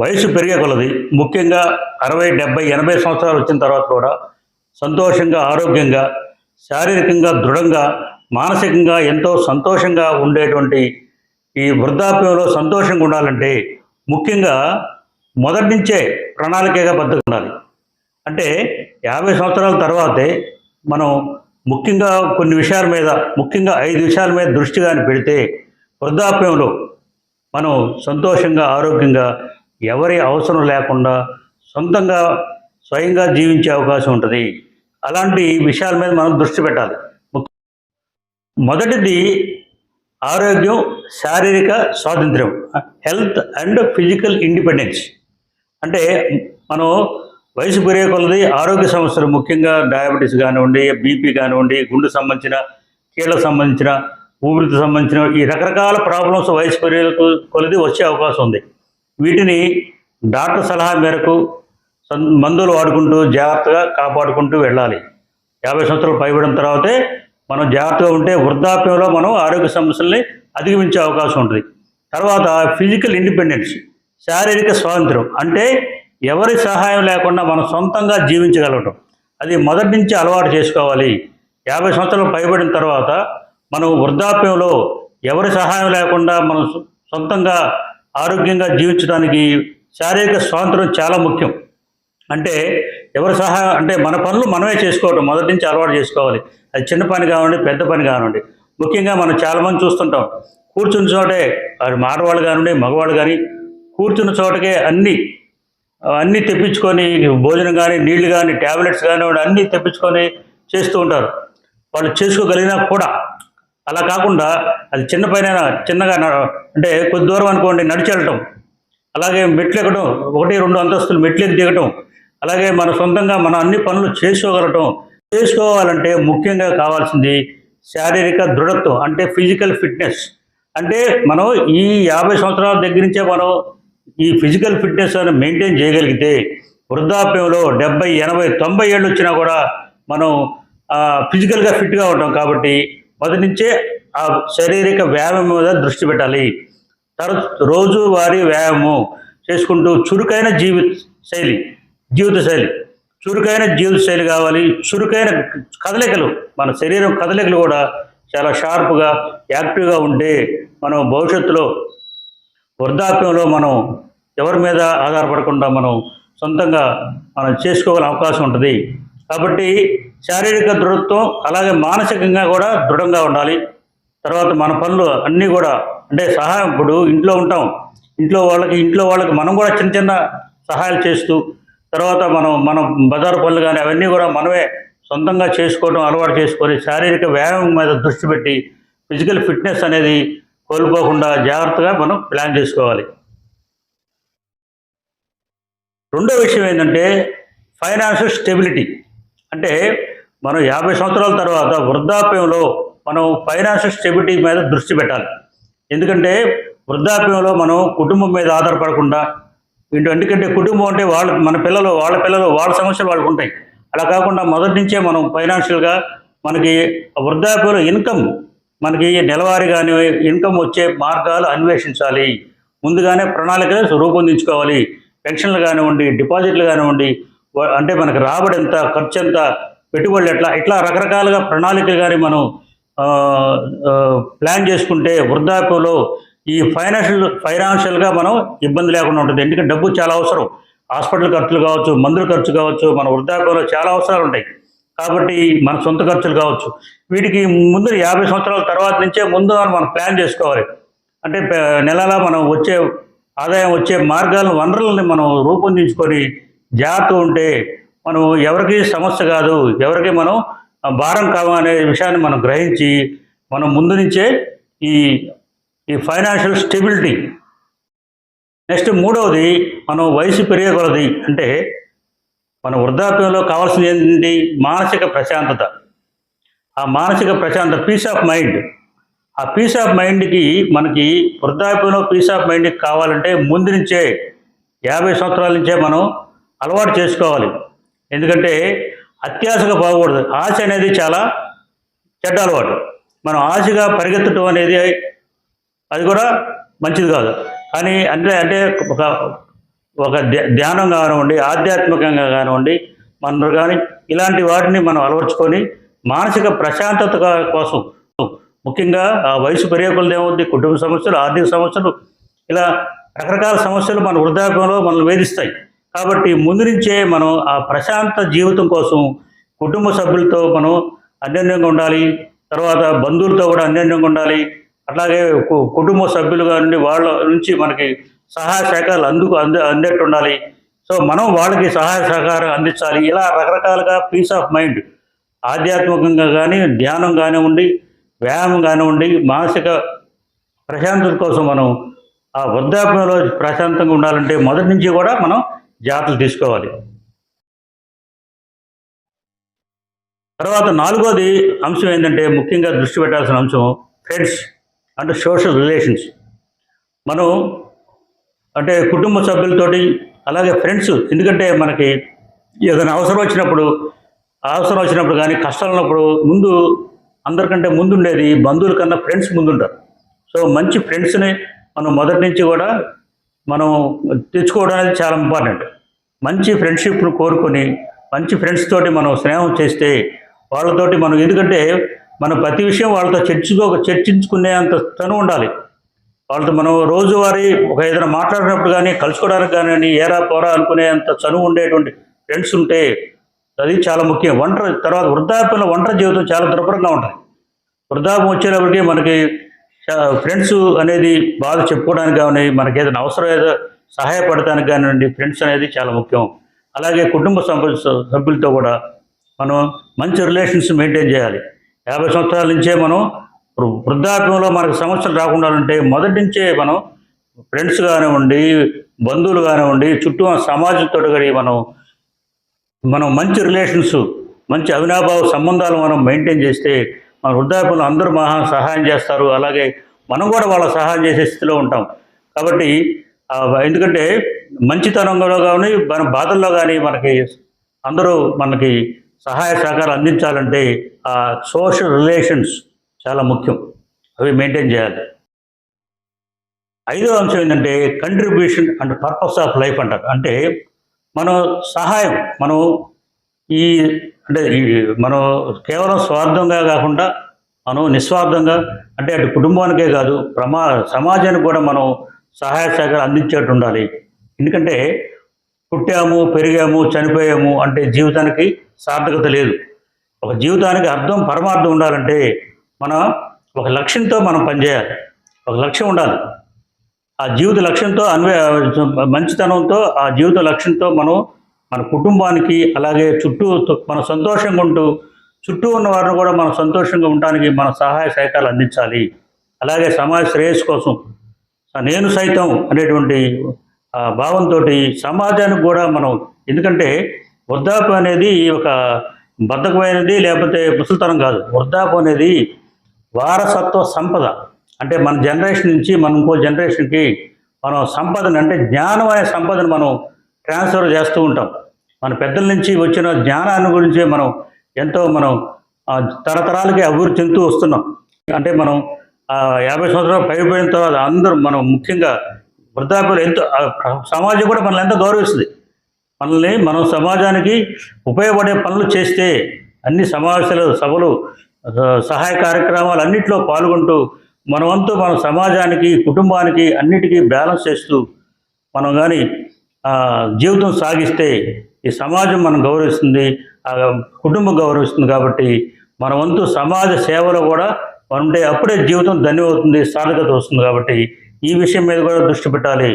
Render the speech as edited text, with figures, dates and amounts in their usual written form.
వయసు పెరిగే కొలది ముఖ్యంగా 60, 70, 80 సంవత్సరాలు వచ్చిన తర్వాత కూడా సంతోషంగా, ఆరోగ్యంగా, శారీరకంగా దృఢంగా, మానసికంగా ఎంతో సంతోషంగా ఉండేటువంటి ఈ వృద్ధాప్యంలో సంతోషంగా ఉండాలంటే ముఖ్యంగా మొదటి నుంచే ప్రణాళికగా బద్ధంగా ఉండాలి. అంటే 50 సంవత్సరాల తర్వాతే మనం ముఖ్యంగా కొన్ని విషయాల మీద, ముఖ్యంగా 5 విషయాల మీద దృష్టి కానీ పెడితే వృద్ధాప్యంలో మనం సంతోషంగా, ఆరోగ్యంగా, ఎవరి అవసరం లేకుండా సొంతంగా స్వయంగా జీవించే అవకాశం ఉంటుంది. అలాంటి విషయాల మీద మనం దృష్టి పెట్టాలి. మొదటిది ఆరోగ్యం, శారీరక స్వాతంత్ర్యం, హెల్త్ అండ్ ఫిజికల్ ఇండిపెండెన్స్. అంటే మనం వయసు పెరిగే కొలది ఆరోగ్య సమస్యలు, ముఖ్యంగా డయాబెటీస్ కానివ్వండి, బీపీ కానివ్వండి, గుండె సంబంధించిన, కీళ్ళకు సంబంధించిన, ఊపిరికి సంబంధించిన ఈ రకరకాల ప్రాబ్లమ్స్ వయసు పెరిగే కొలది వచ్చే అవకాశం ఉంది. వీటిని డాక్టర్ సలహా మేరకు మందులు వాడుకుంటూ జాగ్రత్తగా కాపాడుకుంటూ వెళ్ళాలి. 50 సంవత్సరాలు పైబడిన తర్వాతే మనం జాగ్రత్తగా ఉంటే వృద్ధాప్యంలో మనం ఆరోగ్య సమస్యల్ని అధిగమించే అవకాశం ఉంటుంది. తర్వాత ఫిజికల్ ఇండిపెండెన్స్, శారీరక స్వాతంత్రం. అంటే ఎవరి సహాయం లేకుండా మనం సొంతంగా జీవించగలగటం, అది మొదటి నుంచి అలవాటు చేసుకోవాలి. 50 సంవత్సరాలు పైబడిన తర్వాత మనం వృద్ధాప్యంలో ఎవరి సహాయం లేకుండా మనం సొంతంగా ఆరోగ్యంగా జీవించడానికి శారీరక స్వాతంత్రం చాలా ముఖ్యం. అంటే ఎవరి సహాయం అంటే మన పనులు మనమే చేసుకోవటం మొదటి నుంచి అలవాటు చేసుకోవాలి. అది చిన్న పని కానివ్వండి, పెద్ద పని కానివ్వండి. ముఖ్యంగా మనం చాలామంది చూస్తుంటాం, కూర్చున్న చోటే ఆడవాళ్ళు కానివ్వండి, మగవాళ్ళు కానీ కూర్చున్న చోటకే అన్నీ తెప్పించుకొని, భోజనం కానీ, నీళ్లు కానీ, ట్యాబ్లెట్స్ కానివ్వండి అన్నీ తెప్పించుకొని చేస్తూ ఉంటారు. వాళ్ళు చేసుకోగలిగినా కూడా అలా కాకుండా అది చిన్న పైన చిన్నగా అంటే కొద్ది దూరం అనుకోండి నడిచి వెళ్ళటం, అలాగే మెట్లు ఎక్కడం, 1, 2 అంతస్తులు మెట్లెక్కి దిగటం, అలాగే మన సొంతంగా మన అన్ని పనులు చేసుకోవాలంటే ముఖ్యంగా కావాల్సింది శారీరక దృఢత్వం, అంటే ఫిజికల్ ఫిట్నెస్. అంటే మనం ఈ 50 సంవత్సరాల దగ్గర నుంచే మనం ఈ ఫిజికల్ ఫిట్నెస్ అని మెయింటైన్ చేయగలిగితే వృద్ధాప్యంలో 70, 80, 90 ఏళ్ళు వచ్చినా కూడా మనం ఫిజికల్గా ఫిట్గా ఉంటాం. కాబట్టి మొదటి నుంచే ఆ శారీరక వ్యాయామం మీద దృష్టి పెట్టాలి. తర్వాత రోజువారీ వ్యాయామం చేసుకుంటూ చురుకైన జీవిత శైలి కావాలి. చురుకైన కదలికలు, మన శరీరం కదలికలు కూడా చాలా షార్ప్గా, యాక్టివ్గా ఉంటే మనం భవిష్యత్తులో వృద్ధాప్యంలో మనం ఎవరి మీద ఆధారపడకుండా మనం సొంతంగా మనం చేసుకోగల అవకాశం ఉంటుంది. కాబట్టి శారీరక దృఢత్వం, అలాగే మానసికంగా కూడా దృఢంగా ఉండాలి. తర్వాత మన పనులు అన్నీ కూడా అంటే సహాయం, ఇప్పుడు ఇంట్లో ఉంటాం, ఇంట్లో వాళ్ళకి మనం కూడా చిన్న చిన్న సహాయాలు చేస్తూ, తర్వాత మనం బజారు పనులు కానీ అవన్నీ కూడా మనమే సొంతంగా చేసుకోవడం అలవాటు చేసుకొని శారీరక వ్యాయామం మీద దృష్టి పెట్టి ఫిజికల్ ఫిట్నెస్ అనేది కోల్పోకుండా జాగ్రత్తగా మనం ప్లాన్ చేసుకోవాలి. రెండో విషయం ఏంటంటే ఫైనాన్షియల్ స్టెబిలిటీ. అంటే మనం 50 సంవత్సరాల తర్వాత వృద్ధాప్యంలో మనం ఫైనాన్షియల్ స్టెబిలిటీ మీద దృష్టి పెట్టాలి. ఎందుకంటే వృద్ధాప్యంలో మనం కుటుంబం మీద ఆధారపడకుండా, ఎందుకంటే కుటుంబం అంటే మన పిల్లలు వాళ్ళ సమస్యలు వాళ్ళకు ఉంటాయి. అలా కాకుండా మొదటి నుంచే మనం ఫైనాన్షియల్గా మనకి వృద్ధాప్యంలో ఇన్కమ్, మనకి నెలవారీగానే ఇన్కమ్ వచ్చే మార్గాలు అన్వేషించాలి. ముందుగానే ప్రణాళికలు రూపొందించుకోవాలి. పెన్షన్లు కానివ్వండి, డిపాజిట్లు కానివ్వండి, అంటే మనకి రాబడి ఎంత, ఖర్చు ఎంత, పెట్టుబడులు ఇట్లా రకరకాలుగా ప్రణాళికలు కానీ మనం ప్లాన్ చేసుకుంటే వృద్ధాప్యంలో ఈ ఫైనాన్షియల్గా మనం ఇబ్బంది లేకుండా ఉంటుంది. ఎందుకంటే డబ్బు చాలా అవసరం. హాస్పిటల్ ఖర్చులు కావచ్చు, మందుల ఖర్చు కావచ్చు, మన వృద్ధాప్యంలో చాలా అవసరాలు ఉంటాయి. కాబట్టి మన సొంత ఖర్చులు కావచ్చు, వీటికి ముందు 50 సంవత్సరాల తర్వాత నుంచే ముందు మనం ప్లాన్ చేసుకోవాలి. అంటే నెలలా మనం ఆదాయం వచ్చే మార్గాలను, వనరులని మనం రూపొందించుకొని జాగ్రత్త ఉంటే మనం ఎవరికి సమస్య కాదు, ఎవరికి మనం భారం కావనే విషయాన్ని మనం గ్రహించి మనం ముందు నుంచే ఈ ఫైనాన్షియల్ స్టెబిలిటీ. నెక్స్ట్ మూడవది, మనం వయసు పెరిగే కొలది అంటే మన వృద్ధాప్యంలో కావాల్సింది ఏంటంటే మానసిక ప్రశాంతత. ఆ మానసిక ప్రశాంతత, పీస్ ఆఫ్ మైండ్. ఆ పీస్ ఆఫ్ మైండ్కి మనకి వృద్ధాప్యంలో పీస్ ఆఫ్ మైండ్కి కావాలంటే ముందు నుంచే 50 సంవత్సరాల నుంచే మనం అలవాటు చేసుకోవాలి. ఎందుకంటే అత్యాశగా పోకూడదు. ఆశ అనేది చాలా చెడ్డ అలవాటు. మనం ఆశగా పరిగెత్తడం అనేది అది కూడా మంచిది కాదు. కానీ అంటే ఒక ఒక ధ్యానం కానివ్వండి, ఆధ్యాత్మికంగా కానివ్వండి, మనం కానీ ఇలాంటి వాటిని మనం అలవర్చుకొని మానసిక ప్రశాంతత కోసం ముఖ్యంగా ఆ వయసు పెరిగే ఏమవుద్ది, కుటుంబ సమస్యలు, ఆర్థిక సమస్యలు, ఇలా రకరకాల సమస్యలు మన వృద్ధాప్యంలో మనల్ని వేధిస్తాయి. కాబట్టి ముందు నుంచే మనం ఆ ప్రశాంత జీవితం కోసం కుటుంబ సభ్యులతో మనం అన్యోన్యంగా ఉండాలి. తర్వాత బంధువులతో కూడా అన్యోన్యంగా ఉండాలి. అట్లాగే కుటుంబ సభ్యులుగా నుండి వాళ్ళ నుంచి మనకి సహాయ సహకారాలు అందేట్టు ఉండాలి. సో మనం వాళ్ళకి సహాయ సహకారం అందించాలి. ఇలా రకరకాలుగా పీస్ ఆఫ్ మైండ్, ఆధ్యాత్మికంగా కానీ, ధ్యానం కానివ్వండి, వ్యాయామం కానివ్వండి, మానసిక ప్రశాంతత కోసం మనం ఆ వృద్ధాప్యంలో ప్రశాంతంగా ఉండాలంటే మొదటి నుంచి కూడా మనం జాగ్రత్తలు తీసుకోవాలి. తర్వాత 4వది అంశం ఏంటంటే ముఖ్యంగా దృష్టి పెట్టాల్సిన అంశం ఫ్రెండ్స్ అండ్ సోషల్ రిలేషన్స్. మనం అంటే కుటుంబ సభ్యులతోటి అలాగే ఫ్రెండ్స్, ఎందుకంటే మనకి ఏదైనా అవసరం వచ్చినప్పుడు కానీ, కష్టాలు ఉన్నప్పుడు ముందు అందరికంటే ముందు ఉండేది బంధువుల కన్నా ఫ్రెండ్స్ ముందుంటారు. సో మంచి ఫ్రెండ్స్ని మనం మొదటి నుంచి కూడా మనం తెచ్చుకోవడం అనేది చాలా ఇంపార్టెంట్. మంచి ఫ్రెండ్షిప్ను కోరుకొని మంచి ఫ్రెండ్స్ తోటి మనం స్నేహం చేస్తే వాళ్ళతోటి మనం, ఎందుకంటే మనం ప్రతి విషయం వాళ్ళతో చర్చించుకునే అంత చనువు ఉండాలి. వాళ్ళతో మనం రోజువారీ ఏదైనా మాట్లాడినప్పుడు కానీ, కలుసుకోవడానికి కానీ ఏరా పోరా అనుకునే అంత చనువు ఉండేటువంటి ఫ్రెండ్స్ ఉంటే అది చాలా ముఖ్యం. తర్వాత వృద్ధాప్యంలో ఒంటరి జీవితం చాలా దుర్భరంగా ఉంటుంది. వృద్ధాప్యం వచ్చేటప్పటికి మనకి ఫ్రెండ్స్ అనేది బాధ చెప్పుకోవడానికి కానీ, మనకి ఏదైనా అవసరం ఏదో సహాయపడటానికి కానివ్వండి, ఫ్రెండ్స్ అనేది చాలా ముఖ్యం. అలాగే కుటుంబ సభ్యులతో కూడా మనం మంచి రిలేషన్స్ మెయింటైన్ చేయాలి. 50 సంవత్సరాల నుంచే మనం వృద్ధాప్యంలో మనకు సమస్యలు రాకుండా ఉంటే మొదటి నుంచే మనం ఫ్రెండ్స్ కానివ్వండి, బంధువులు కానివ్వండి, చుట్టూ సమాజంతో కానీ మనం మంచి రిలేషన్స్, మంచి అవినాభావ సంబంధాలు మనం మెయింటైన్ చేస్తే మన వృద్ధాప్యంలో అందరూ సహాయం చేస్తారు. అలాగే మనం కూడా వాళ్ళ సహాయం చేసే స్థితిలో ఉంటాం. కాబట్టి ఎందుకంటే మంచితనంలో కానీ, మన బాధల్లో కానీ అందరూ మనకి సహాయ సహకారం అందించాలంటే ఆ సోషల్ రిలేషన్స్ చాలా ముఖ్యం. అవి మెయింటైన్ చేయాలి. 5వ అంశం ఏంటంటే contribution and purpose of life అంటారు. అంటే మనం సహాయం, మనం కేవలం స్వార్థంగా కాకుండా మనం నిస్వార్థంగా, అంటే అటు కుటుంబానికే కాదు సమాజానికి కూడా మనం సహాయ సహకారం అందించేట్టు ఉండాలి. ఎందుకంటే పుట్టాము, పెరిగాము, చనిపోయాము అంటే జీవితానికి సార్థకత లేదు. ఒక జీవితానికి అర్థం, పరమార్థం ఉండాలంటే మనం ఒక లక్ష్యంతో మనం పనిచేయాలి. ఒక లక్ష్యం ఉండాలి. ఆ జీవిత లక్ష్యంతో మంచితనంతో ఆ జీవిత లక్ష్యంతో మనం మన కుటుంబానికి, అలాగే మన సంతోషంగా ఉంటూ చుట్టూ ఉన్న వారిని కూడా మనం సంతోషంగా ఉండడానికి మన సహాయ సహకారాలు అందించాలి. అలాగే సమాజ శ్రేయస్సు కోసం నేను సైతం అనేటువంటి భావంతో సమాజానికి కూడా మనం, ఎందుకంటే వృద్ధాప్యం అనేది ఒక బద్ధకమైనది లేకపోతే ముసలితనం కాదు. వృద్ధాప్యం అనేది వారసత్వ సంపద. అంటే మన జనరేషన్ నుంచి మనం ఇంకో జనరేషన్కి మనం సంపదను, అంటే జ్ఞానం అనే సంపదను మనం ట్రాన్స్ఫర్ చేస్తూ ఉంటాం. మన పెద్దల నుంచి వచ్చిన జ్ఞానాన్ని గురించి మనం తరతరాలకి అభివృద్ధి చెందుతూ వస్తున్నాం. అంటే మనం 50 సంవత్సరాలు పైపోయిన తర్వాత అందరూ మనం ముఖ్యంగా వృద్ధాప్యంలో సమాజం కూడా మనల్ని ఎంతో గౌరవిస్తుంది. మనం సమాజానికి ఉపయోగపడే పనులు చేస్తే అన్ని సమావేశాలు, సభలు, సహాయ కార్యక్రమాలు అన్నింటిలో పాల్గొంటూ మన వంతు మన సమాజానికి, కుటుంబానికి అన్నిటికీ బ్యాలెన్స్ చేస్తూ మనం కానీ జీవితం సాగిస్తే ఈ సమాజం మనం గౌరవిస్తుంది, కుటుంబం గౌరవిస్తుంది. కాబట్టి మన వంతు సమాజ సేవలో కూడా ఉంటే అప్పుడే జీవితం ధన్యమవుతుంది, సార్థకత వస్తుంది. కాబట్టి ఈ విషయం మీద కూడా దృష్టి పెట్టాలి.